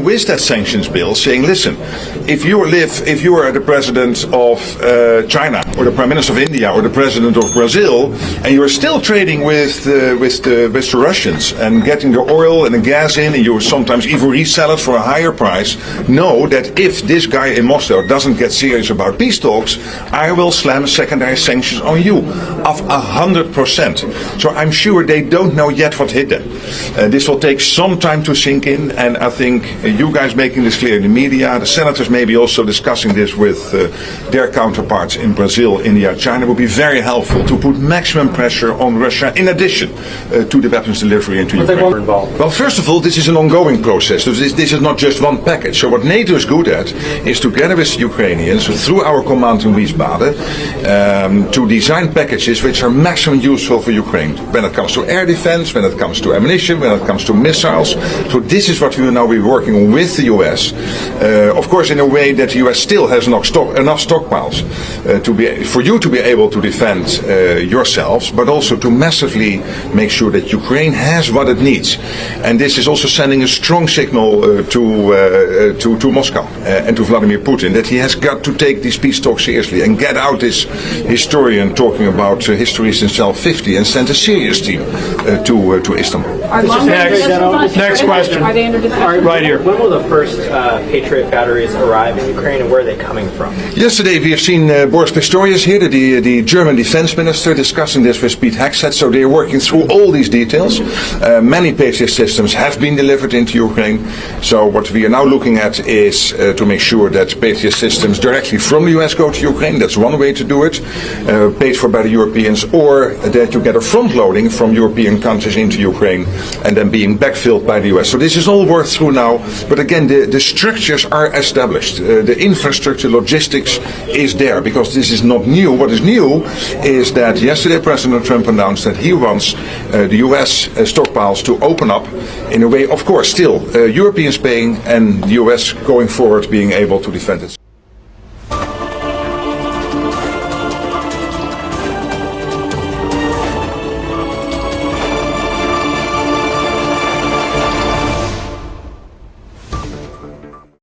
with that sanctions bill, saying, listen, if you are the president of China, or the prime minister of India, or the president of Brazil, and you are still trading with the Russians and getting the oil and the gas in, and you sometimes even resell it for a higher price, know that if this guy in Moscow doesn't get serious about peace talks, I will slam secondary sanctions on you of 100%. So I'm sure they don't know yet what hit them. This will take some time to sink in, and I think you guys making this clear in the media, the senators maybe also discussing this with their counterparts in Brazil, India, China, will be very helpful to put maximum pressure on Russia in addition to the weapons delivery into Ukraine. Well, first of all, this is an ongoing process. So this is not just one package. So what NATO is good at is together with the Ukrainians, through our command in Wiesbaden, to design packages which are maximum useful for Ukraine when it comes to air defense, when it comes to ammunition, when it comes to missiles. So this is what we will now be working on with the US, of course in a way that the US still has enough stockpiles for you to be able to defend yourselves, but also to massively make sure that Ukraine has what it needs. And this is also sending a strong signal to Moscow and to Vladimir Putin that he has got to take these peace talks seriously and get out this historian talking about history since 1250 and send a serious team to Istanbul. Next question. Are they under discussion? Right here. When will the first Patriot batteries arrive in Ukraine, and where are they coming from? Yesterday we have seen Boris Pistorius here, the German defense minister, discussing this with Pete Hegseth, so they are working through all these details. Many Patriot systems have been delivered into Ukraine, so what we are now looking at is to make sure that Patriot systems directly from the US go to Ukraine. That's one way to do it, paid for by the Europeans, or that you get a front loading from European countries into Ukraine and then being backfilled by the US. So this is all worked through now, but again the structures are established. The infrastructure, logistics is there, because this is not new. What is new is that yesterday President Trump announced that he wants the US stockpiles to open up in a way, of course, still Europeans paying and the US going forward being able to defend it.